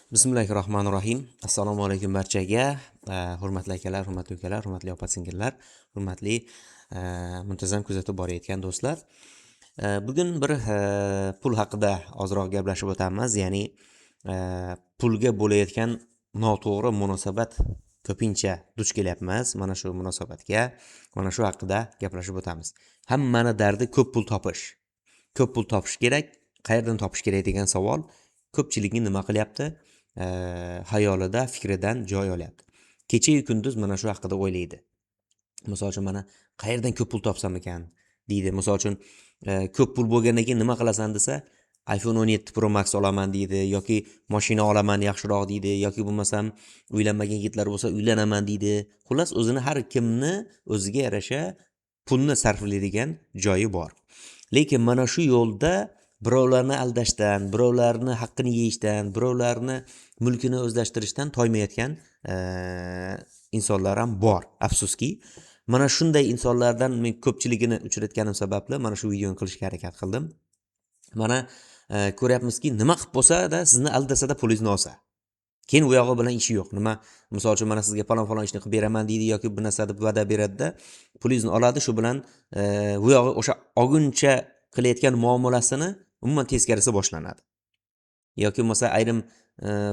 Bismillahirrohmanirrohim. Assalomu alaykum barchaga. Hurmatli akalar, hurmatli ukalar, hurmatli opa-singillar, hurmatli muntazam kuzatib borayotgan do'stlar. Bugun bir pul haqida ozroq gaplashib o'tamiz. Ya'ni pulga bo'layotgan noto'g'ri munosabat ko'pincha duch kelyapmiz. Mana shu munosabatga, mana shu haqida gaplashib o'tamiz. Hammani dardi ko'p pul topish. Ko'p pul topish kerak. Qayerdan topish kerak degan savol ko'pchilikni nima qilyapti? Hayolida, fikridan joy olyapti. Kecha-yu kunduz mana shu haqida o'ylaydi. Misol uchun mana qayerdan ko'p pul topsam ekan deydi. Misol uchun ko'p pul bo'lgandan keyin nima qilasan desa, iPhone 17 Pro Max olaman deydi yoki mashina olaman yaxshiroq deydi yoki bo'lmasam uylanmagan yigitlar bo'lsa uylanaman deydi. Xullas o'zini har kimni o'ziga yarasha pulni sarflaydigan joyi bor. Lekin mana shu yo'lda birovlarni aldashdan, birovlarni haqqini yeyishdan, birovlarni mulkini o'zlashtirishdan toymayotgan insonlar ham bor. Afsuski, mana shunday insonlardan men ko'pchiligini uchratganim sababli mana shu videoni qilishga harakat qildim. Mana ko'ryapmizki, nima qilib bo'lsa-da sizni aldasa-da pulingizni olsa. Keyin u yog'i bilan ishi yo'q. Nima, misol uchun mana sizga falon ishni qilib beraman deydi yoki bir narsa deb va'da beradi-da, pulingizni oladi, shu bilan u yog'i o'sha olguncha qilayotgan muomalasini umuman teskarisi boshlanadi. Yoki bo'lmasa ayrim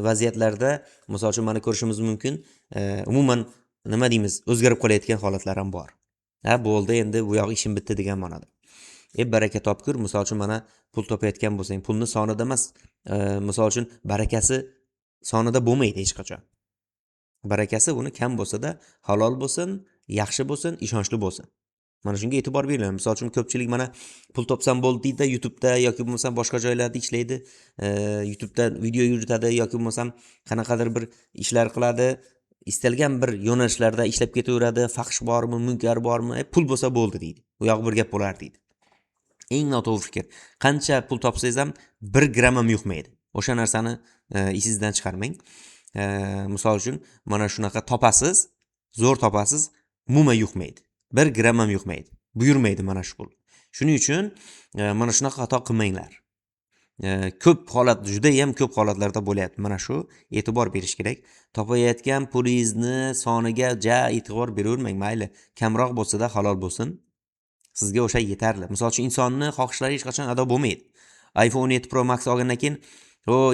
vaziyatlarda, misol uchun mana ko'rishimiz mumkin, umuman nima deymiz, o'zgarib qolayotgan holatlar ham bor. Bo'ldi, endi bu yog'i ishim bitdi degan ma'noda. Baraka topkur, misol uchun mana pul topayotgan bo'lsang, pulni sonida emas, misol uchun barakasi sonida bo'lmaydi hech qachon. Barakasi buni kam bo'lsa-da, halol bo'lsin, yaxshi bo'lsin, ishonchli bo'lsin. Mana shunga e'tibor beringlar. Misol uchun ko'pchilik mana pul topsam bo'ldi deydi, YouTube'da yoki bo'lmasam boshqa joylarda ishlaydi, YouTube'da video yuritadi yoki bo'lmasam qanaqadir bir ishlar qiladi, istalgan bir yo'nalishlarda ishlab ketaveradi, fahsh bormi, munkar bormi, pul bo'lsa bo'ldi deydi. Bu yoq bir gap bo'lar deydi. Eng noto'g'ri fikr. Qancha pul topsangiz ham 1 gram ham yuqmaydi. O'sha narsani esingizdan chiqarmang. Misol uchun mana shunaqa topasiz, zo'r topasiz, umuman yuqmaydi. 1 gram ham yuqmaydi. Buyurmaydi mana shu pul. Shuning uchun mana shunaqa xato qilmanglar. Ko'p holat, juda ham ko'p holatlarda bo'lyapti. Mana shu e'tibor berish kerak. Topayotgan pulingizni soniga e'tibor beravermang, mayli. Kamroq bo'lsa-da halol bo'lsin. Sizga o'sha yetarli. Misol uchun insonni xohishlari hech qachon ado bo'lmaydi. iPhone 17 Pro Max olgandan keyin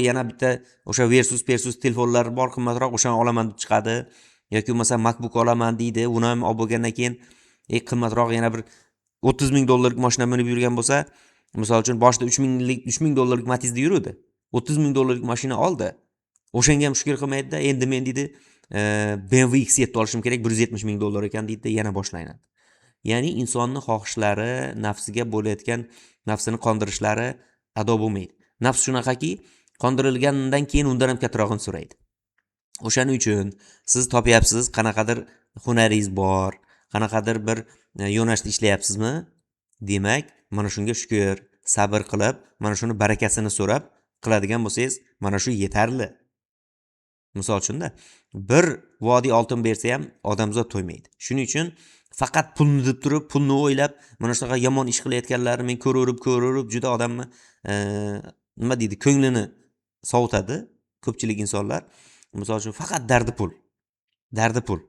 yana bitta o'sha Versus telefonlar bor, qimmatroq, o'shani olaman deb chiqadi. Yoki bo'lmasa MacBook olaman deydi, uni ham olib bo'lgandan keyin qimmatroq yana bir $30,000 mashina minib yurgan bo'lsa, misol uchun boshida $3,000 Matizda yurudi. $30,000 mashina oldi. O'shanga ham shukr qilmaydi-da, endi men deydi BMW X7 olishim kerak, $170,000 ekan deydi, yana boshlanadi. Ya'ni insonni xohishlari, nafsiga bo'layotgan nafsini qondirishlari ado bo'lmaydi. Nafs shunaqaki, qondirilgandan keyin undan ham kattarog'ini so'raydi. O'shaning uchun siz topyapsiz, qanaqadir hunaringiz bor, qanaqadir bir yo'nalishda ishlayapsizmi? Demak, mana shunga shukr, sabr qilib, mana shuni barakasini so'rab qiladigan bo'lsangiz, mana shu yetarli. Misol uchun-da, bir vodiy oltin bersa ham odamzod to'ymaydi. Shuning uchun faqat pulni deb turib, pulni o'ylab, mana shunaqa yomon ish qilayotganlarni men ko'rib juda odamni nima deydi, ko'nglini sovutadi ko'pchilik insonlar. Misol uchun faqat dardi pul. Dardi pul.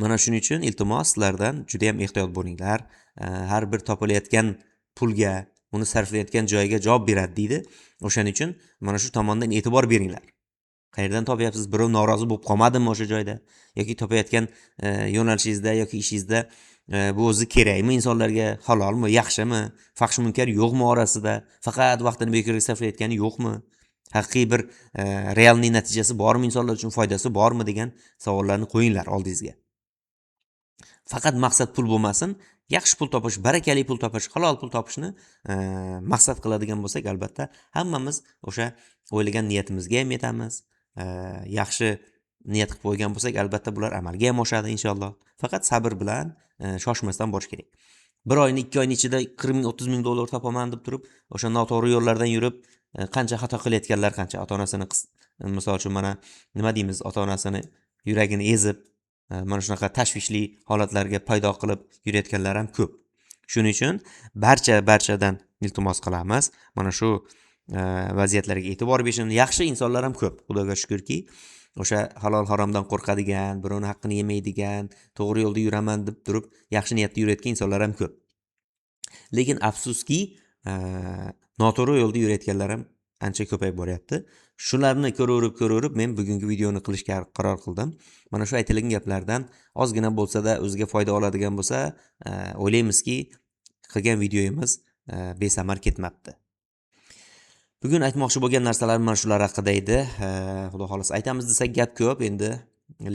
Mana shuning uchun iltimos sizlardan juda ham ehtiyot bo'linglar. Har bir topilayotgan pulga, uni sarflayotgan joyiga javob beradi deydi. O'shaning uchun mana shu tomondan e'tibor beringlar. Qayerdan topyapsiz? Birov norozi bo'lib qolmadimi o'sha joyda? Yoki topayotgan yo'nalishingizda yoki ishingizda bu o'zi kerakmi insonlarga? Halolmi, yaxshimi? Fahsh munkar yo'qmi orasida? Faqat vaqtini bekorga sarflayotgani yo'qmi? Haqiqiy bir realniy natijasi bormi, insonlar uchun foydasi bormi degan savollarni qo'yinglar oldingizga. Faqat maqsad pul bo'lmasin, yaxshi pul topish, barakali pul topish, halol pul topishni maqsad qiladigan bo'lsak, albatta hammamiz o'sha o'ylagan niyatimizga ham yetamiz. Yaxshi niyat qilib qo'ygan bo'lsak, albatta bular amalga ham oshadi inshaalloh. Faqat sabr bilan shoshmasdan borish kerak. 1 oyni 2 oyning ichida $40,000-$30,000 topaman deb turib, o'sha noto'g'ri yo'llardan yurib, qancha xato qilayotganlar, qancha ota-onasini misol uchun mana nima deymiz, ota-onasini yuragini ezib, mana shunaqa tashvishli holatlarga paydo qilib yurayotganlar ham ko'p. Shuning uchun barchadan iltimos qilamiz. Mana shu vaziyatlarga e'tibor berishini, yaxshi insonlar ham ko'p. Xudoga shukrki, o'sha halol haromdan qo'rqadigan, birovni haqqini yemaydigan, to'g'ri yo'lda yuraman deb turib, yaxshi niyatda yurayotgan insonlar ham ko'p. Lekin afsuski, noto'g'ri yo'lda yurayotganlar ham ancha ko'payib boryapti. Shularni ko'raverib men bugungi videoni qilishga qaror qildim. Mana shu aytilgan gaplardan ozgina bo'lsa-da o'ziga foyda oladigan bo'lsa, o'ylaymizki, qilgan videomiz besamar ketmabdi. Bugun aytmoqchi bo'lgan narsalarim mana shular haqida edi. Xudo xolos aytamiz desak gap ko'p endi,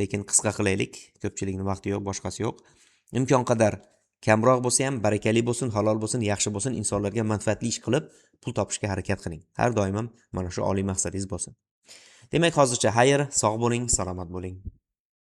lekin qisqa qilaylik. Ko'pchilikning vaqti yo'q, boshqasi yo'q. Imkon qadar kamroq bo'lsa ham barakali bo'lsin, halol bo'lsin, yaxshi bo'lsin, insonlarga manfaatli ish qilib pul topishga harakat qiling. Har doim ham mana shu oliy maqsadingiz bo'lsin. Demak, hozircha xayr, sog' bo'ling, salomat bo'ling.